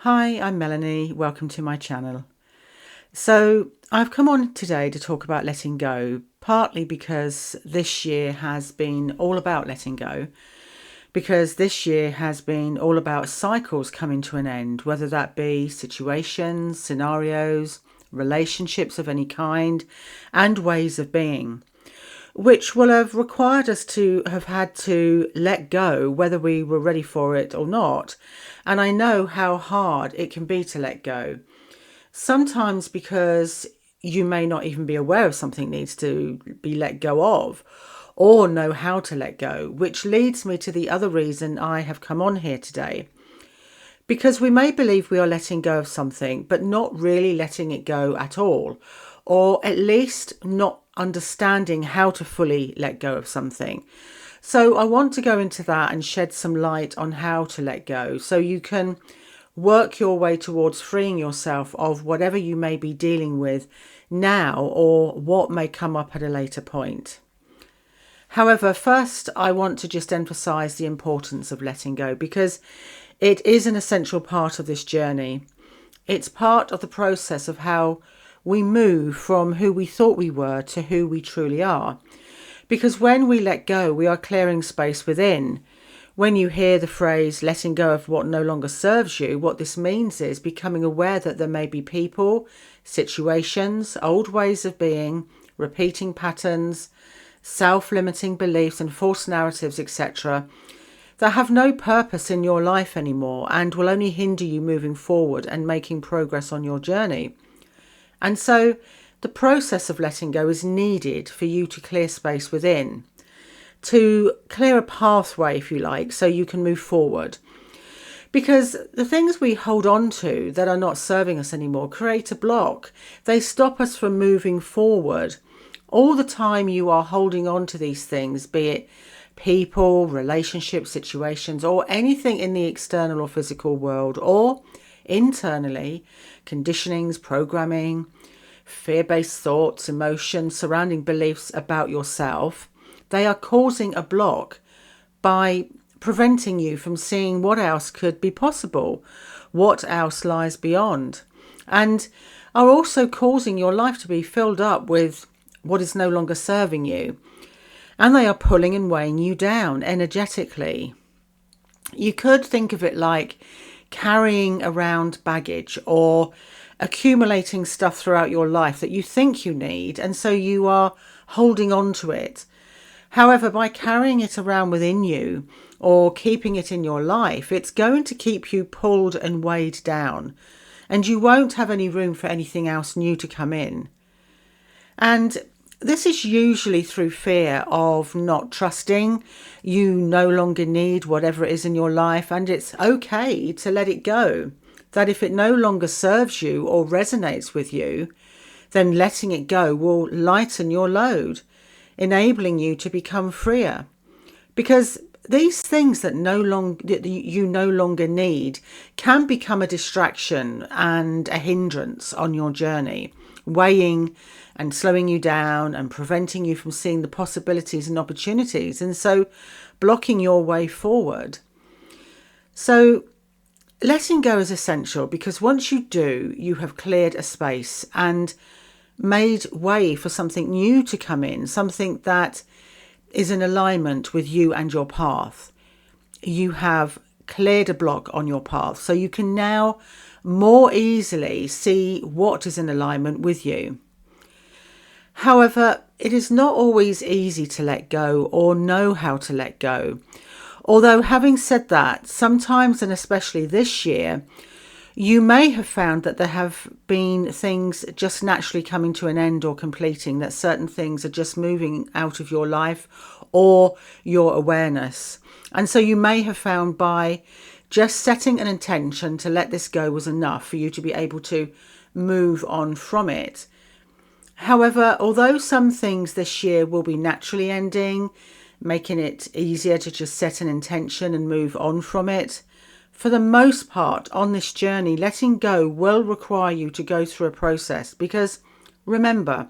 Hi, I'm Melanie. Welcome to my channel. So I've come on today to talk about letting go, partly because this year has been all about letting go, because this year has been all about cycles coming to an end, whether that be situations, scenarios, relationships of any kind, and ways of being, which will have required us to have had to let go, whether we were ready for it or not. And I know how hard it can be to let go. Sometimes because you may not even be aware of something needs to be let go of, or know how to let go, which leads me to the other reason I have come on here today. Because we may believe we are letting go of something, but not really letting it go at all, or at least not understanding how to fully let go of something. So I want to go into that and shed some light on how to let go, so you can work your way towards freeing yourself of whatever you may be dealing with now or what may come up at a later point. However, first I want to just emphasize the importance of letting go, because it is an essential part of this journey. It's part of the process of how we move from who we thought we were to who we truly are. Because when we let go, we are clearing space within. When you hear the phrase letting go of what no longer serves you, what this means is becoming aware that there may be people, situations, old ways of being, repeating patterns, self-limiting beliefs and false narratives, etc., that have no purpose in your life anymore and will only hinder you moving forward and making progress on your journey. And so the process of letting go is needed for you to clear space within, to clear a pathway, if you like, so you can move forward. Because the things we hold on to that are not serving us anymore create a block. They stop us from moving forward. All the time you are holding on to these things, be it people, relationships, situations, or anything in the external or physical world, or internally, conditionings, programming, fear-based thoughts, emotions, surrounding beliefs about yourself, they are causing a block by preventing you from seeing what else could be possible, what else lies beyond, and are also causing your life to be filled up with what is no longer serving you. And they are pulling and weighing you down energetically. You could think of it like carrying around baggage or accumulating stuff throughout your life that you think you need, and so you are holding on to it. However, by carrying it around within you or keeping it in your life, it's going to keep you pulled and weighed down, and you won't have any room for anything else new to come in. And this is usually through fear of not trusting. You no longer need whatever it is in your life, and it's okay to let it go. That if it no longer serves you or resonates with you, then letting it go will lighten your load, enabling you to become freer. Because these things that you no longer need can become a distraction and a hindrance on your journey, weighing and slowing you down and preventing you from seeing the possibilities and opportunities, and so blocking your way forward. So letting go is essential, because once you do, you have cleared a space and made way for something new to come in, something that is in alignment with you and your path. You have cleared a block on your path, so you can now more easily see what is in alignment with you. However, it is not always easy to let go or know how to let go. Although, having said that, sometimes, and especially this year, you may have found that there have been things just naturally coming to an end or completing, that certain things are just moving out of your life or your awareness. And so you may have found by just setting an intention to let this go was enough for you to be able to move on from it. However, although some things this year will be naturally ending, making it easier to just set an intention and move on from it, for the most part on this journey, letting go will require you to go through a process. Because remember,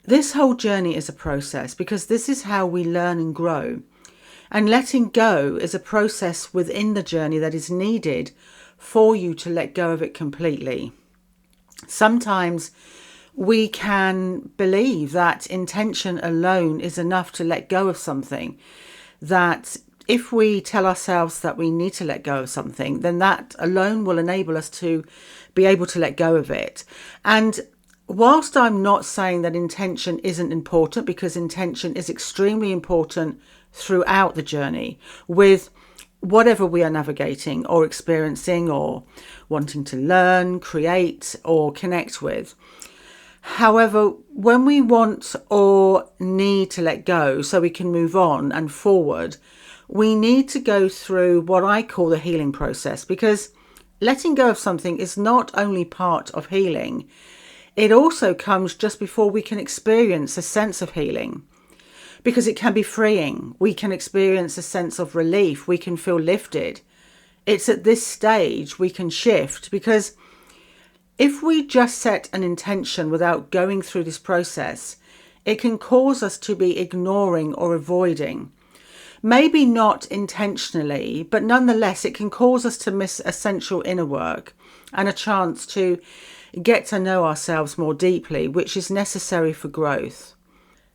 this whole journey is a process, because this is how we learn and grow. And letting go is a process within the journey that is needed for you to let go of it completely. Sometimes we can believe that intention alone is enough to let go of something, that if we tell ourselves that we need to let go of something, then that alone will enable us to be able to let go of it. And whilst I'm not saying that intention isn't important, because intention is extremely important throughout the journey with whatever we are navigating or experiencing or wanting to learn, create, or connect with. However, when we want or need to let go so we can move on and forward, we need to go through what I call the healing process, because letting go of something is not only part of healing, it also comes just before we can experience a sense of healing, because it can be freeing. We can experience a sense of relief. We can feel lifted. It's at this stage we can shift, because if we just set an intention without going through this process, it can cause us to be ignoring or avoiding. Maybe not intentionally, but nonetheless, it can cause us to miss essential inner work and a chance to get to know ourselves more deeply, which is necessary for growth.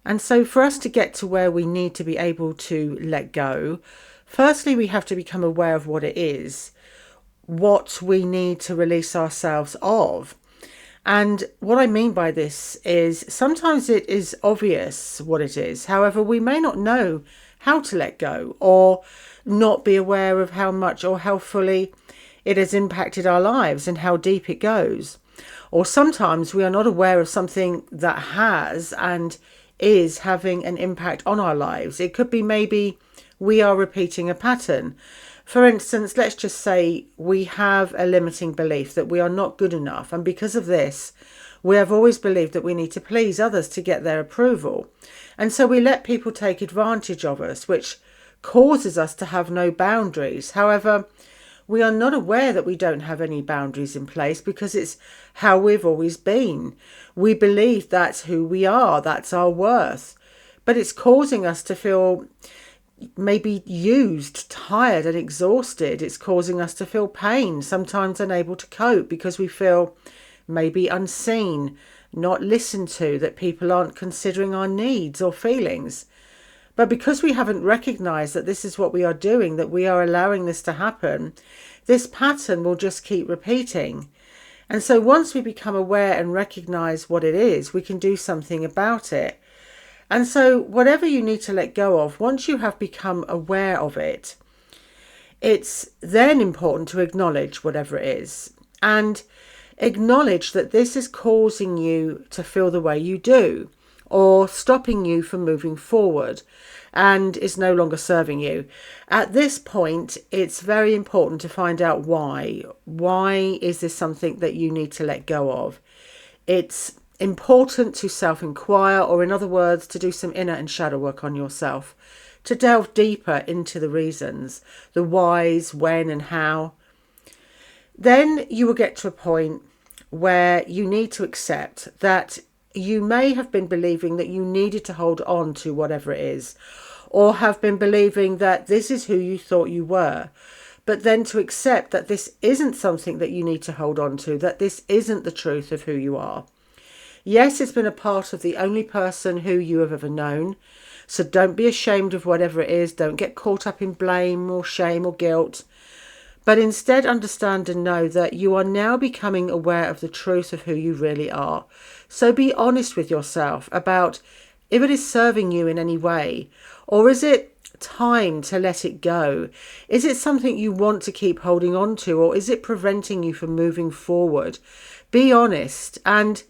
And so for us to get to where we need to be able to let go, firstly, we have to become aware of what it is, what we need to release ourselves of. And what I mean by this is sometimes it is obvious what it is. However, we may not know how to let go, or not be aware of how much or how fully it has impacted our lives and how deep it goes. Or sometimes we are not aware of something that has and is having an impact on our lives. It could be maybe we are repeating a pattern. For instance, let's just say we have a limiting belief that we are not good enough. And because of this, we have always believed that we need to please others to get their approval. And so we let people take advantage of us, which causes us to have no boundaries. However, we are not aware that we don't have any boundaries in place, because it's how we've always been. We believe that's who we are, that's our worth. But it's causing us to feel maybe used, tired and exhausted. It's causing us to feel pain, sometimes unable to cope, because we feel maybe unseen, not listened to, that people aren't considering our needs or feelings. But because we haven't recognized that this is what we are doing, that we are allowing this to happen, this pattern will just keep repeating. And so once we become aware and recognize what it is, we can do something about it. And so whatever you need to let go of, once you have become aware of it, it's then important to acknowledge whatever it is, and acknowledge that this is causing you to feel the way you do, or stopping you from moving forward, and is no longer serving you. At this point, it's very important to find out why. Why is this something that you need to let go of? It's important to self-inquire, or in other words, to do some inner and shadow work on yourself, to delve deeper into the reasons, the whys, when and how. Then you will get to a point where you need to accept that you may have been believing that you needed to hold on to whatever it is, or have been believing that this is who you thought you were. But then to accept that this isn't something that you need to hold on to, that this isn't the truth of who you are. Yes, it's been a part of the only person who you have ever known. So don't be ashamed of whatever it is. Don't get caught up in blame or shame or guilt. But instead understand and know that you are now becoming aware of the truth of who you really are. So be honest with yourself about if it is serving you in any way, or is it time to let it go? Is it something you want to keep holding on to, or is it preventing you from moving forward? Be honest. And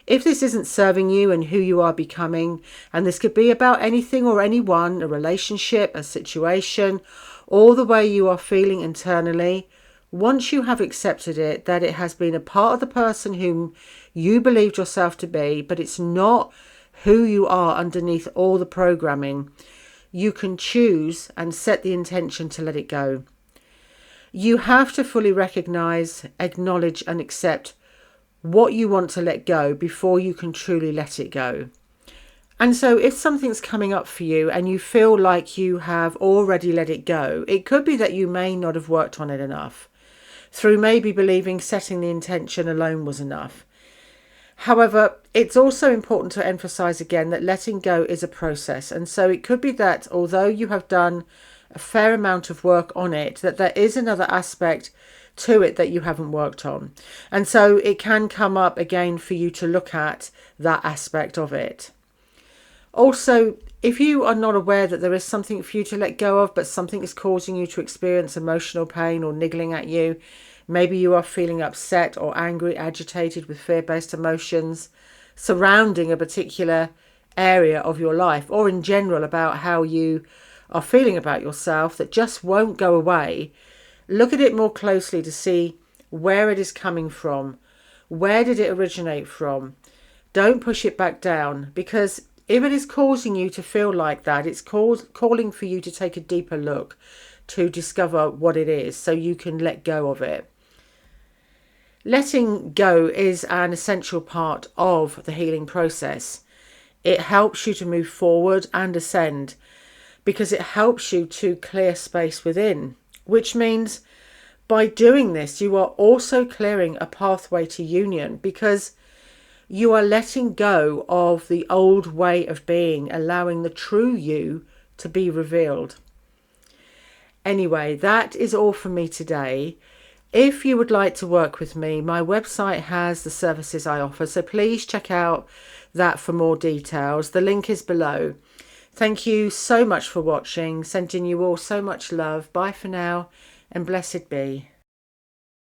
if this isn't serving you and who you are becoming, and this could be about anything or anyone, a relationship, a situation, or the way you are feeling internally, once you have accepted it, that it has been a part of the person whom you believed yourself to be, but it's not who you are underneath all the programming, you can choose and set the intention to let it go. You have to fully recognize, acknowledge and accept what you want to let go before you can truly let it go. And so if something's coming up for you and you feel like you have already let it go, it could be that you may not have worked on it enough. through maybe believing setting the intention alone was enough. However, it's also important to emphasize again that letting go is a process. And so it could be that although you have done a fair amount of work on it, that there is another aspect to it that you haven't worked on. And so it can come up again for you to look at that aspect of it. Also, if you are not aware that there is something for you to let go of, but something is causing you to experience emotional pain or niggling at you, maybe you are feeling upset or angry, agitated with fear-based emotions surrounding a particular area of your life, or in general about how you are feeling about yourself that just won't go away, look at it more closely to see where it is coming from. Where did it originate from? Don't push it back down, because if it is causing you to feel like that, it's calling for you to take a deeper look to discover what it is so you can let go of it. Letting go is an essential part of the healing process. It helps you to move forward and ascend because it helps you to clear space within, which means by doing this, you are also clearing a pathway to union because you are letting go of the old way of being, allowing the true you to be revealed. Anyway, that is all from me today. If you would like to work with me, my website has the services I offer, so please check out that for more details. The link is below. Thank you so much for watching. Sending you all so much love. Bye for now, and blessed be.